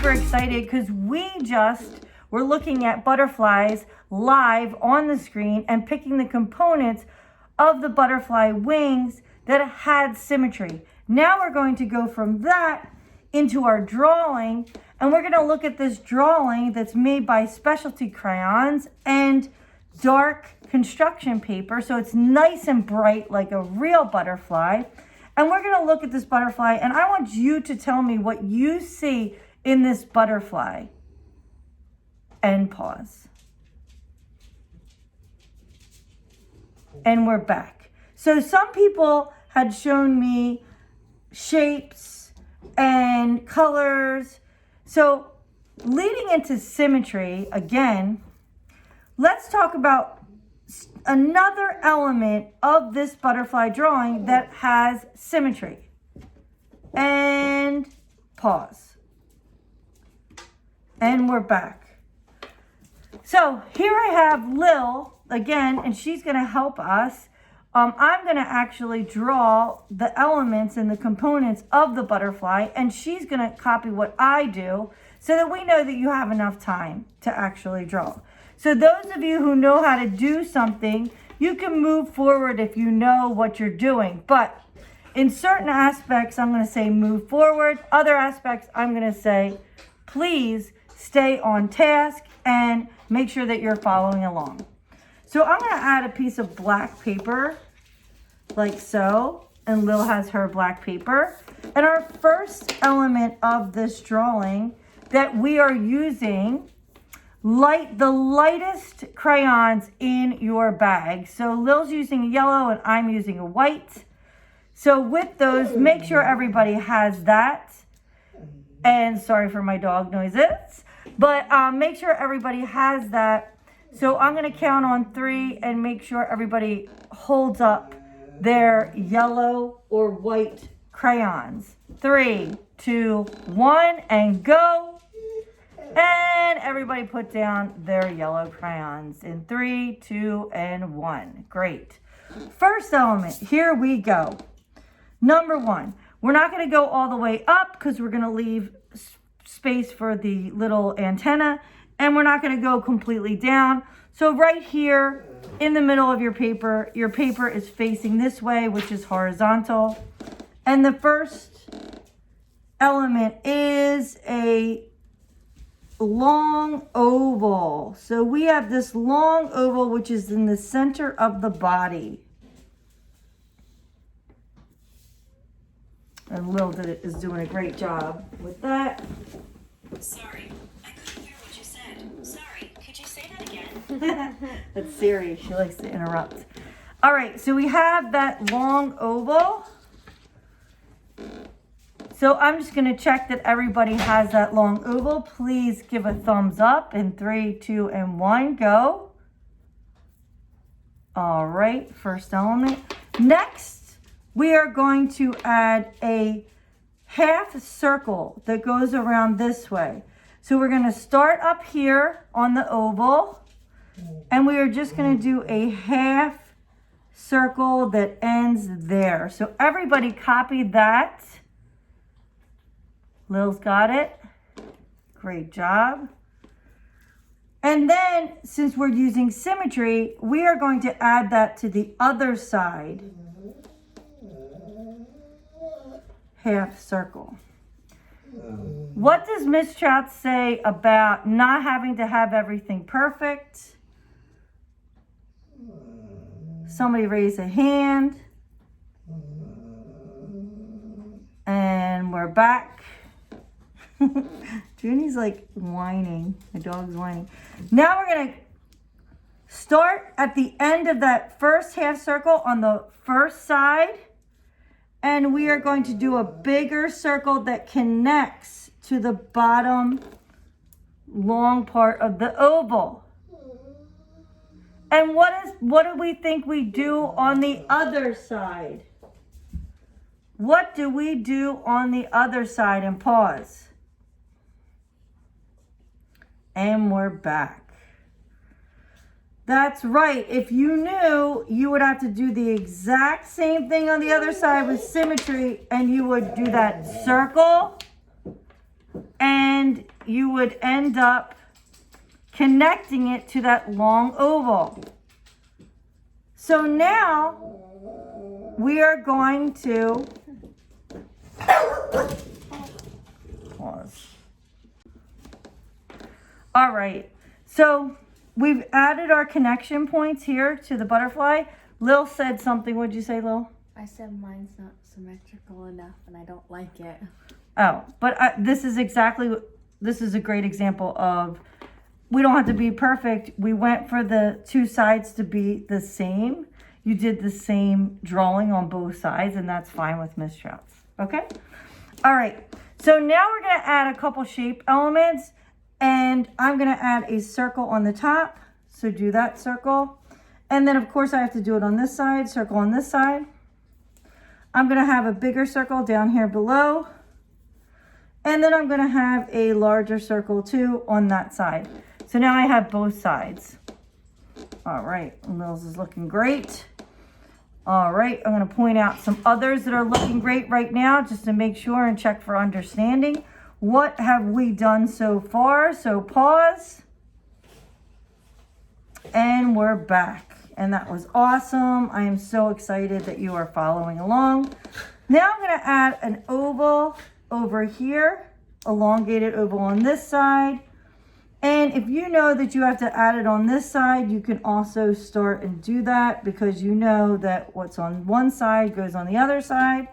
super excited because we just were looking at butterflies live on the screen and picking the components of the butterfly wings that had symmetry. Now we're going to go from that into our drawing, and we're going to look at this drawing that's made by specialty crayons and dark construction paper, so it's nice and bright like a real butterfly. And we're going to look at this butterfly, and I want you to tell me what you see in this butterfly. And pause. And we're back. So some people had shown me shapes and colors. So leading into symmetry, again, let's talk about another element of this butterfly drawing that has symmetry. And pause. And we're back. So here I have Lil again, and she's going to help us. I'm going to actually draw the elements and the components of the butterfly, and she's going to copy what I do so that we know that you have enough time to actually draw. So those of you who know how to do something, you can move forward if you know what you're doing. But in certain aspects, I'm going to say move forward. Other aspects, I'm going to say, please stay on task and make sure that you're following along. So I'm going to add a piece of black paper like so. And Lil has her black paper. And our first element of this drawing that we are using the lightest crayons in your bag. So Lil's using a yellow and I'm using a white. So with those, make sure everybody has that. And sorry for my dog noises, but make sure everybody has that. So I'm going to count on 3 and make sure everybody holds up their yellow or white crayons. 3, 2, 1, and go. And everybody put down their yellow crayons in 3, 2, and 1. Great. First element, here we go. Number 1, we're not going to go all the way up because we're going to leave space for the little antenna, and we're not going to go completely down. So right here in the middle of your paper is facing this way, which is horizontal. And the first element is a long oval. So we have this long oval which is in the center of the body. And Lil is doing a great job with that. Sorry, I couldn't hear what you said. Sorry, could you say that again? That's Siri. She likes to interrupt. All right, so we have that long oval. So I'm just going to check that everybody has that long oval. Please give a thumbs up in 3, 2, and 1. Go. All right, first element. Next, we are going to add a half circle that goes around this way. So we're going to start up here on the oval, and we are just going to do a half circle that ends there. So everybody copy that. Lil's got it. Great job. And then, since we're using symmetry, we are going to add that to the other side. Half circle. What does Miss Trout say about not having to have everything perfect? Somebody raise a hand. And we're back. Junie's like whining. The dog's whining. Now we're going to start at the end of that first half circle on the first side. And we are going to do a bigger circle that connects to the bottom long part of the oval. And what do we think we do on the other side? What do we do on the other side? And pause. And we're back. That's right. If you knew, you would have to do the exact same thing on the other side with symmetry, and you would do that circle and you would end up connecting it to that long oval. So now we are going to pause. All right, so we've added our connection points here to the butterfly. Lil said something. What'd you say, Lil? I said mine's not symmetrical enough and I don't like it. Oh, but this is a great example of, we don't have to be perfect. We went for the two sides to be the same. You did the same drawing on both sides, and that's fine with Miss Trout's. Okay? All right. So now we're going to add a couple shape elements, and I'm going to add a circle on the top. So do that circle. And then, of course, I have to do it on this side, circle on this side. I'm going to have a bigger circle down here below. And then I'm going to have a larger circle, too, on that side. So now I have both sides. All right, Lil's is looking great. All right, I'm going to point out some others that are looking great right now just to make sure and check for understanding. What have we done so far? So pause. And we're back. And that was awesome. I am so excited that you are following along. Now I'm going to add an oval over here, elongated oval on this side. And if you know that you have to add it on this side, you can also start and do that because you know that what's on one side goes on the other side.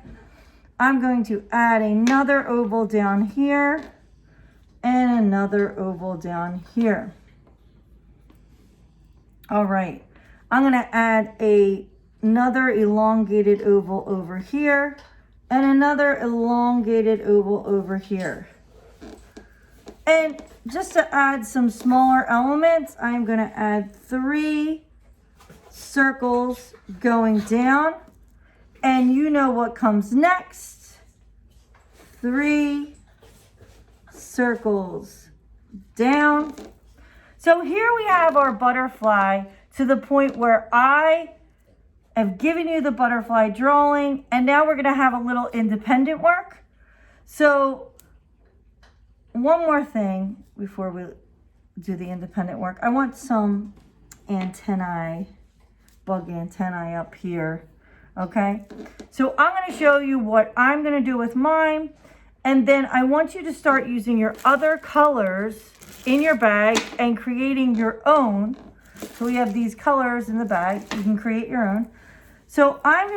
I'm going to add another oval down here and another oval down here. All right, I'm going to add another elongated oval over here and another elongated oval over here. And just to add some smaller elements, I'm going to add 3 circles going down. And you know what comes next. 3 circles down. So here we have our butterfly to the point where I have given you the butterfly drawing. And now we're going to have a little independent work. So one more thing before we do the independent work. I want some antennae, bug antennae up here, okay? So I'm going to show you what I'm going to do with mine, and then I want you to start using your other colors in your bag and creating your own. So we have these colors in the bag. You can create your own. So I'm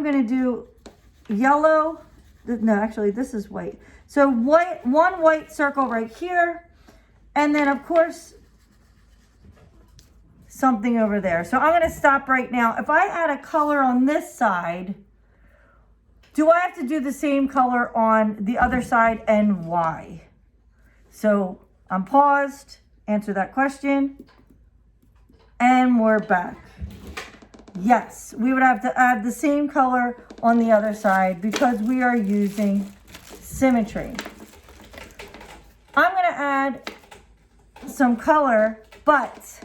going to do yellow. No, actually, this is white. So one white circle right here, and then of course something over there. So I'm going to stop right now. If I add a color on this side, do I have to do the same color on the other side, and why? So I'm paused, answer that question, and we're back. Yes, we would have to add the same color on the other side because we are using symmetry. I'm going to add some color, but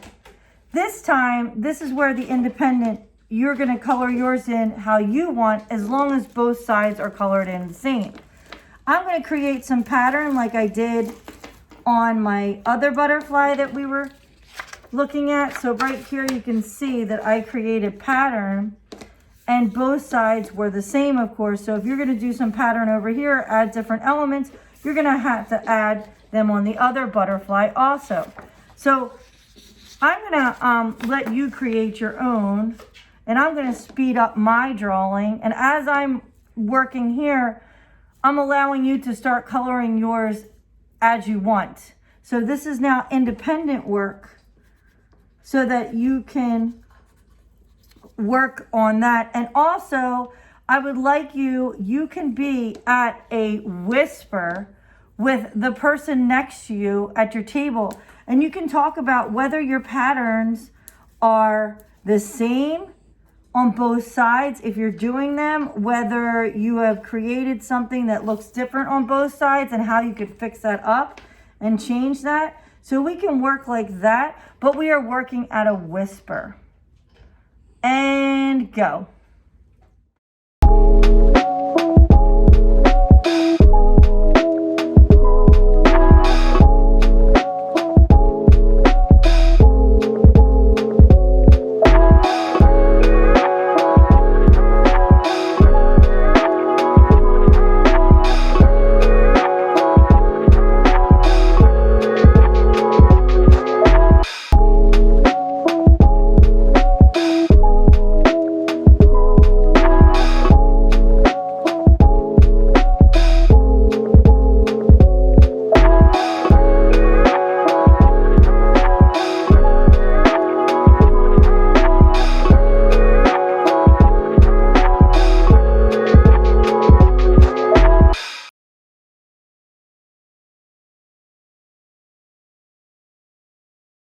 this time, this is where the independent, you're going to color yours in how you want, as long as both sides are colored in the same. I'm going to create some pattern like I did on my other butterfly that we were looking at. So right here, you can see that I created pattern, and both sides were the same, of course. So if you're going to do some pattern over here, add different elements, you're going to have to add them on the other butterfly also. So I'm going to let you create your own, and I'm going to speed up my drawing. And as I'm working here, I'm allowing you to start coloring yours as you want. So this is now independent work so that you can work on that. And also, I would like you can be at a whisper with the person next to you at your table, and you can talk about whether your patterns are the same on both sides if you're doing them, whether you have created something that looks different on both sides and how you could fix that up and change that. So we can work like that, but we are working at a whisper. And go.